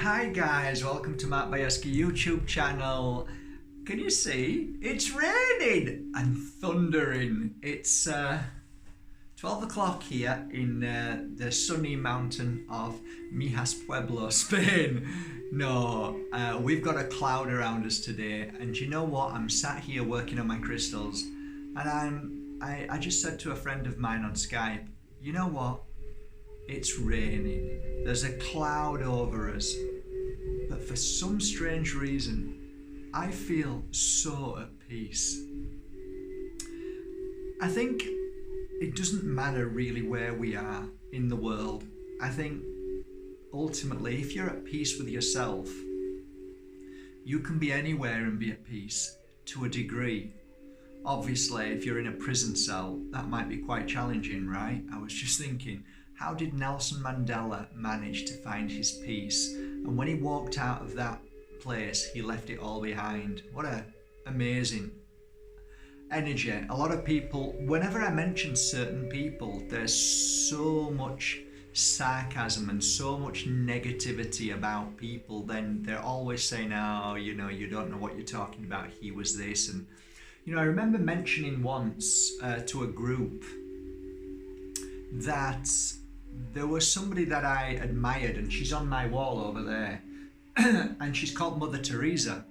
Hi guys, welcome to Matt Bayeski YouTube channel. Can you see? It's raining and thundering. It's 12 o'clock here in the sunny mountain of Mijas Pueblo, Spain. No, we've got a cloud around us today, and you know what? I'm sat here working on my crystals, and I just said to a friend of mine on Skype, you know what? It's raining. There's a cloud over us. But for some strange reason, I feel so at peace. I think it doesn't matter really where we are in the world. I think ultimately, if you're at peace with yourself, you can be anywhere and be at peace to a degree. Obviously, if you're in a prison cell, that might be quite challenging, right? I was just thinking, how did Nelson Mandela manage to find his peace? And when he walked out of that place, he left it all behind. What an amazing energy. A lot of people, whenever I mention certain people, there's so much sarcasm and so much negativity about people. Then they're always saying, oh, you know, you don't know what you're talking about. He was this. And, you know, I remember mentioning once to a group that there was somebody that I admired, and she's on my wall over there, and she's called Mother Teresa.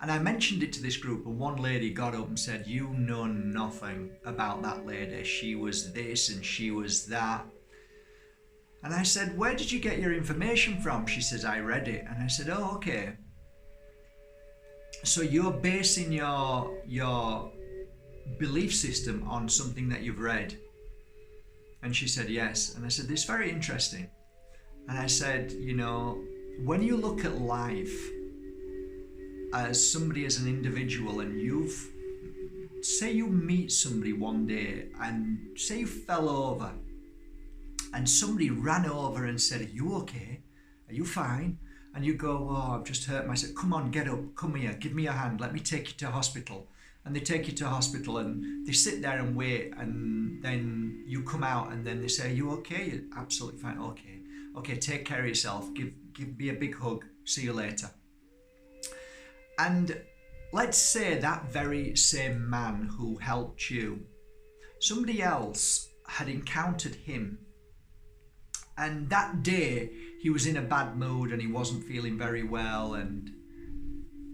And I mentioned it to this group, and one lady got up and said, you know nothing about that lady. She was this and she was that. And I said, where did you get your information from? She says, I read it. And I said, oh, okay. So you're basing your belief system on something that you've read? And she said, yes. And I said, this is very interesting. And I said, you know, when you look at life as somebody, as an individual, and say you meet somebody one day and say you fell over and somebody ran over and said, are you okay? Are you fine? And you go, oh, I've just hurt myself. Come on, get up, come here, give me your hand, let me take you to hospital. And they take you to hospital and they sit there and wait, and then you come out and then they say, are you okay? You're absolutely fine. Okay, take care of yourself. Give me a big hug. See you later. And let's say that very same man who helped you, somebody else had encountered him, and that day he was in a bad mood and he wasn't feeling very well, and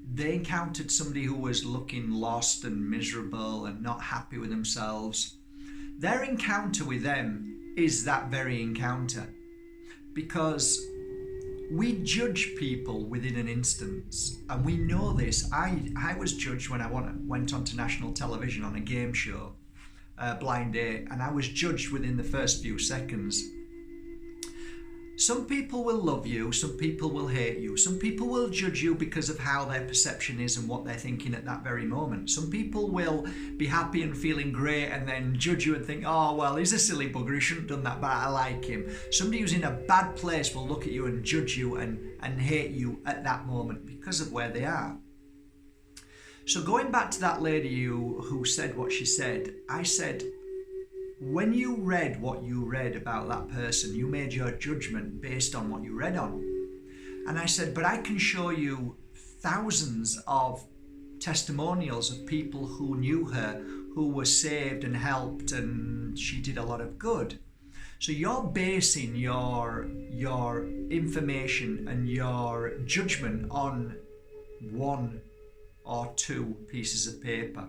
they encountered somebody who was looking lost and miserable and not happy with themselves. Their encounter with them is that very encounter, because we judge people within an instance, and we know this. I was judged when I went onto national television on a game show, Blind Date, and I was judged within the first few seconds. Some people will love you, some people will hate you, some people will judge you because of how their perception is and what they're thinking at that very moment. Some people will be happy and feeling great and then judge you and think, oh, well, he's a silly bugger, he shouldn't have done that, but I like him. Somebody who's in a bad place will look at you and judge you and hate you at that moment because of where they are. So going back to that lady who said what she said, I said, when you read what you read about that person, you made your judgment based on what you read on. And I said, but I can show you thousands of testimonials of people who knew her, who were saved and helped, and she did a lot of good. So you're basing your information and your judgment on one or two pieces of paper,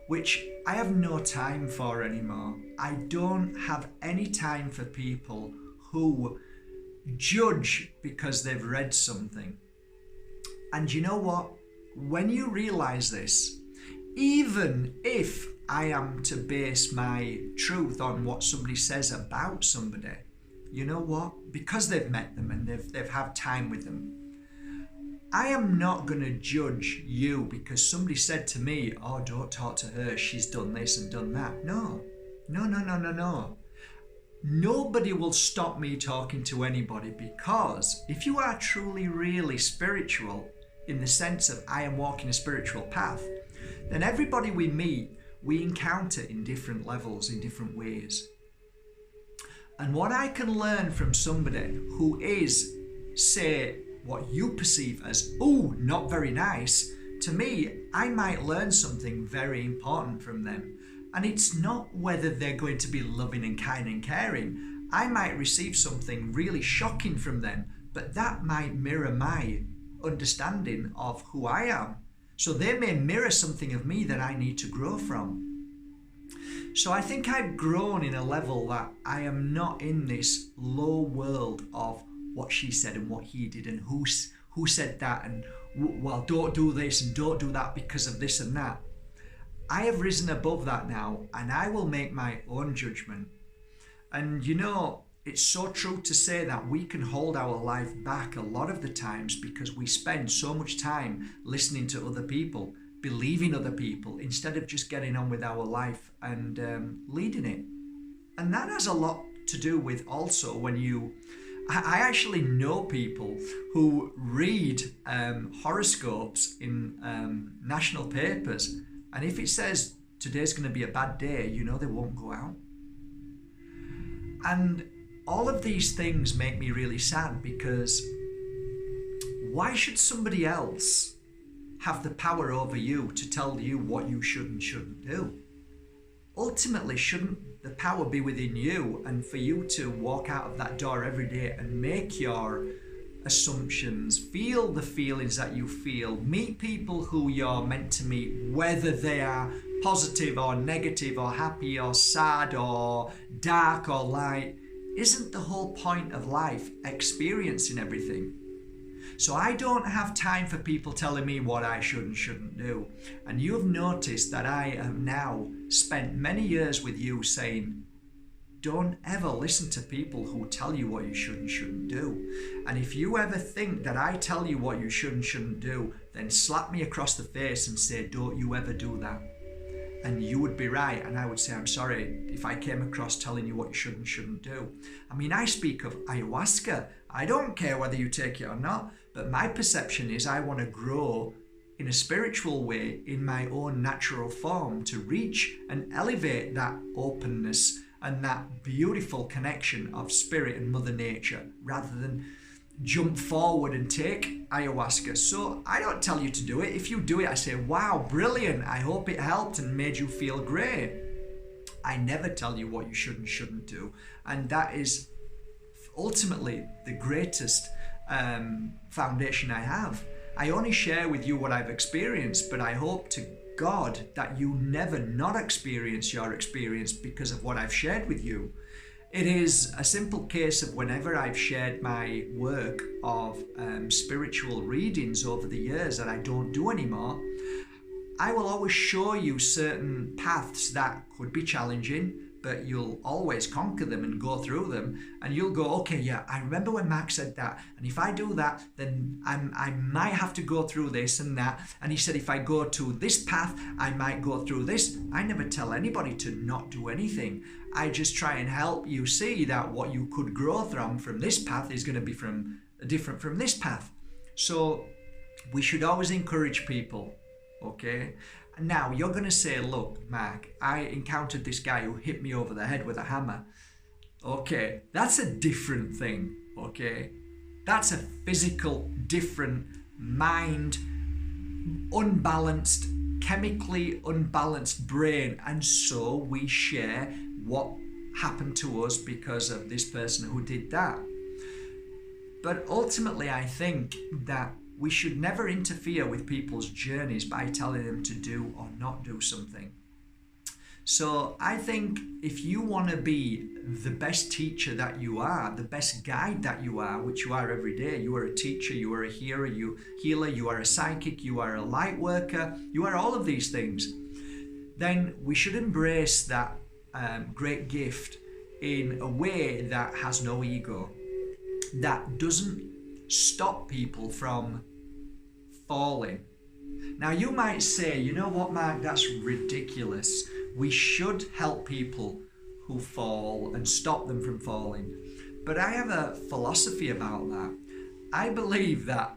which I have no time for anymore. I don't have any time for people who judge because they've read something. And you know what? When you realize this, even if I am to base my truth on what somebody says about somebody, you know what? Because they've met them and they've had time with them, I am not going to judge you because somebody said to me, oh, don't talk to her, she's done this and done that. No. Nobody will stop me talking to anybody, because if you are truly, really spiritual, in the sense of I am walking a spiritual path, then everybody we meet, we encounter in different levels, in different ways. And what I can learn from somebody who is say what you perceive as, oh, not very nice, to me, I might learn something very important from them. And it's not whether they're going to be loving and kind and caring. I might receive something really shocking from them, but that might mirror my understanding of who I am. So they may mirror something of me that I need to grow from. So I think I've grown in a level that I am not in this low world of what she said and what he did and who said that and, well, don't do this and don't do that because of this and that. I have risen above that now, and I will make my own judgment. And you know, it's so true to say that we can hold our life back a lot of the times because we spend so much time listening to other people, believing other people, instead of just getting on with our life and leading it. And that has a lot to do with also when I actually know people who read horoscopes in national papers, and if it says today's going to be a bad day, you know they won't go out. And all of these things make me really sad, because why should somebody else have the power over you to tell you what you should and shouldn't do? Ultimately, shouldn't the power be within you, and for you to walk out of that door every day and make your assumptions, feel the feelings that you feel, meet people who you're meant to meet, whether they are positive or negative or happy or sad or dark or light? Isn't the whole point of life experiencing everything? So I don't have time for people telling me what I should and shouldn't do. And you've noticed that I have now spent many years with you saying, don't ever listen to people who tell you what you should and shouldn't do. And if you ever think that I tell you what you should and shouldn't do, then slap me across the face and say, don't you ever do that. And you would be right, and I would say, I'm sorry if I came across telling you what you should and shouldn't do. I mean, I speak of ayahuasca. I don't care whether you take it or not, but my perception is I want to grow in a spiritual way in my own natural form to reach and elevate that openness and that beautiful connection of spirit and Mother Nature, rather than jump forward and take ayahuasca. So I don't tell you to do it. If you do it, I say, wow, brilliant. I hope it helped and made you feel great. I never tell you what you should and shouldn't do. And that is ultimately the greatest foundation I have. I only share with you what I've experienced, but I hope to God that you never not experience your experience because of what I've shared with you. It is a simple case of whenever I've shared my work of spiritual readings over the years that I don't do anymore, I will always show you certain paths that could be challenging, but you'll always conquer them and go through them, and you'll go, okay, yeah, I remember when Mark said that, and if I do that, then I might have to go through this and that, and he said if I go to this path, I might go through this. I never tell anybody to not do anything. I just try and help you see that what you could grow from this path is going to be different from this path. So we should always encourage people, okay? Now, you're going to say, look, Mark, I encountered this guy who hit me over the head with a hammer. Okay, that's a different thing, okay? That's a physical, different mind, unbalanced, chemically unbalanced brain. And so we share what happened to us because of this person who did that. But ultimately, I think that we should never interfere with people's journeys by telling them to do or not do something. So I think if you want to be the best teacher that you are, the best guide that you are, which you are every day, you are a teacher, you are a healer, you are a psychic, you are a light worker, you are all of these things, then we should embrace that great gift in a way that has no ego, that doesn't stop people from falling. Now you might say, you know what, Mark, that's ridiculous. We should help people who fall and stop them from falling. But I have a philosophy about that. I believe that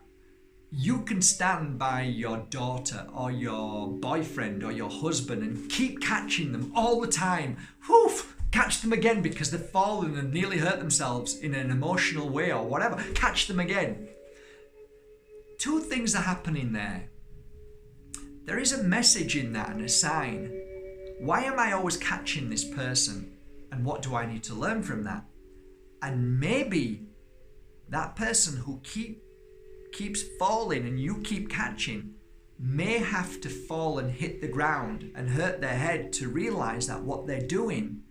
you can stand by your daughter or your boyfriend or your husband and keep catching them all the time. Whoof! Catch them again because they've fallen and nearly hurt themselves in an emotional way or whatever. Catch them again. Two things are happening there. There is a message in that and a sign. Why am I always catching this person? And what do I need to learn from that? And maybe that person who keeps falling and you keep catching may have to fall and hit the ground and hurt their head to realize that what they're doing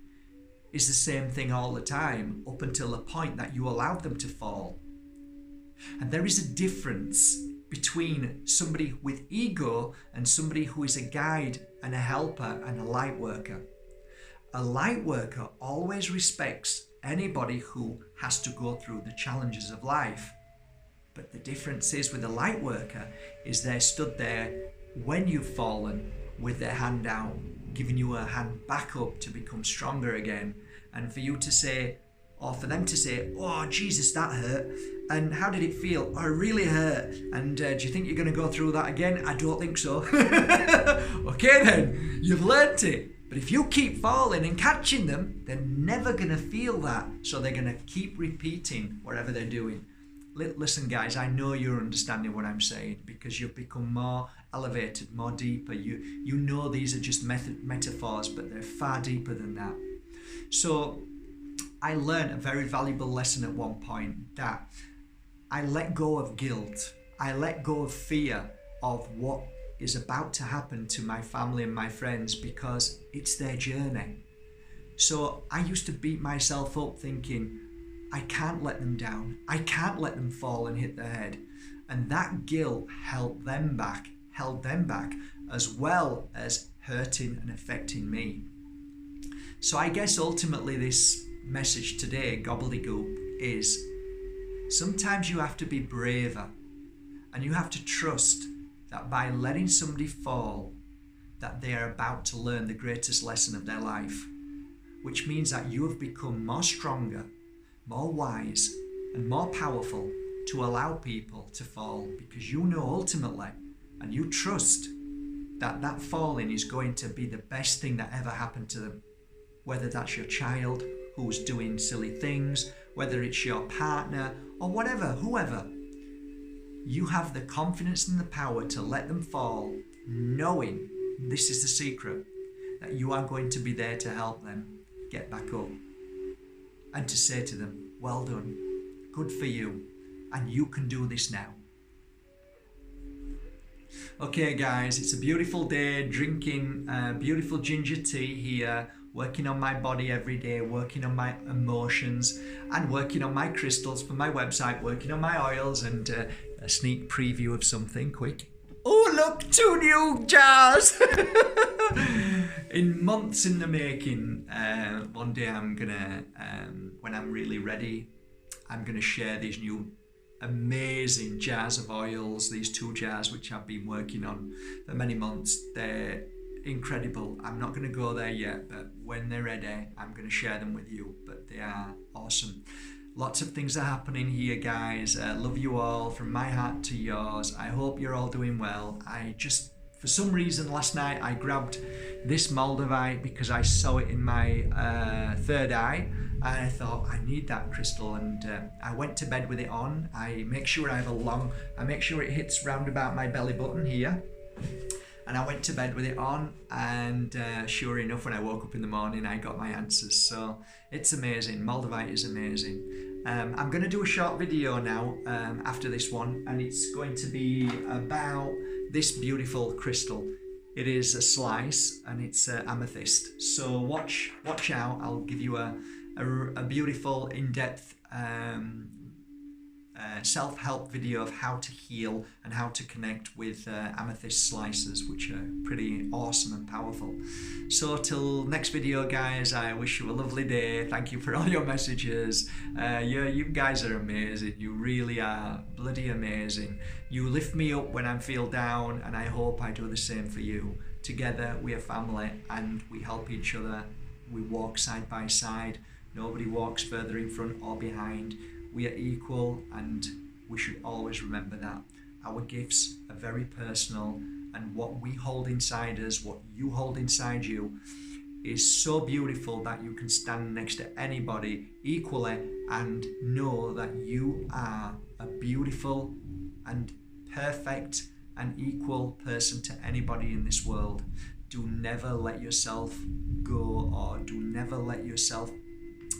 is the same thing all the time up until the point that you allowed them to fall. And there is a difference between somebody with ego and somebody who is a guide and a helper and a light worker. A light worker always respects anybody who has to go through the challenges of life. But the difference is with a light worker is they're stood there when you've fallen with their hand out, giving you a hand back up to become stronger again. And for you to say, or for them to say, oh, Jesus, that hurt. And how did it feel? Oh, it really hurt. And do you think you're going to go through that again? I don't think so. Okay then, you've learnt it. But if you keep falling and catching them, they're never going to feel that. So they're going to keep repeating whatever they're doing. Listen, guys, I know you're understanding what I'm saying because you've become more elevated, more deeper. You know these are just metaphors, but they're far deeper than that. So I learned a very valuable lesson at one point that I let go of guilt. I let go of fear of what is about to happen to my family and my friends because it's their journey. So I used to beat myself up thinking, I can't let them down. I can't let them fall and hit their head. And that guilt held them back, as well as hurting and affecting me. So I guess ultimately this message today, gobbledygook, is sometimes you have to be braver and you have to trust that by letting somebody fall, that they are about to learn the greatest lesson of their life, which means that you have become more stronger, more wise, and more powerful to allow people to fall because you know ultimately and you trust that that falling is going to be the best thing that ever happened to them. Whether that's your child who's doing silly things, whether it's your partner or whatever, whoever, you have the confidence and the power to let them fall, knowing, this is the secret, that you are going to be there to help them get back up and to say to them, well done, good for you, and you can do this now. Okay guys, it's a beautiful day, drinking beautiful ginger tea here, working on my body every day, working on my emotions and working on my crystals for my website, working on my oils, and a sneak preview of something quick. Oh look, 2 new jars! In months in the making. One day I'm gonna, when I'm really ready, I'm gonna share these new amazing jars of oils, these 2 jars which I've been working on for many months. They're incredible. I'm not going to go there yet, but when they're ready, I'm going to share them with you. But they are awesome. Lots of things are happening here, guys. Love you all from my heart to yours. I hope you're all doing well. I just, for some reason, last night I grabbed this Moldavite because I saw it in my third eye. And I thought, I need that crystal, and I went to bed with it on. I make sure I make sure it hits round about my belly button here. And I went to bed with it on, and sure enough, when I woke up in the morning, I got my answers. So it's amazing. Moldavite is amazing. I'm going to do a short video now after this one, and it's going to be about this beautiful crystal. It is a slice, and it's amethyst. So watch out. I'll give you a beautiful, in-depth self-help video of how to heal and how to connect with amethyst slices, which are pretty awesome and powerful. So till next video, guys, I wish you a lovely day. Thank you for all your messages. You guys are amazing. You really are bloody amazing. You lift me up when I feel down, and I hope I do the same for you. Together we are family, and we help each other. We walk side by side. Nobody walks further in front or behind. We are equal, and we should always remember that. Our gifts are very personal, and what we hold inside us, what you hold inside you, is so beautiful that you can stand next to anybody equally and know that you are a beautiful and perfect and equal person to anybody in this world. Do never let yourself go, or do never let yourself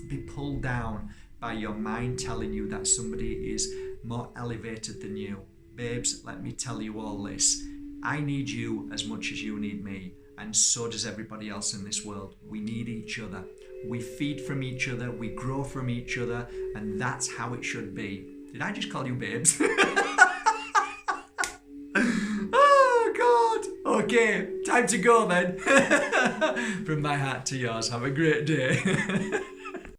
be pulled down by your mind telling you that somebody is more elevated than you. Babes, let me tell you all this. I need you as much as you need me, and so does everybody else in this world. We need each other. We feed from each other, we grow from each other, and that's how it should be. Did I just call you babes? Oh God. Okay, time to go then. From my heart to yours. Have a great day.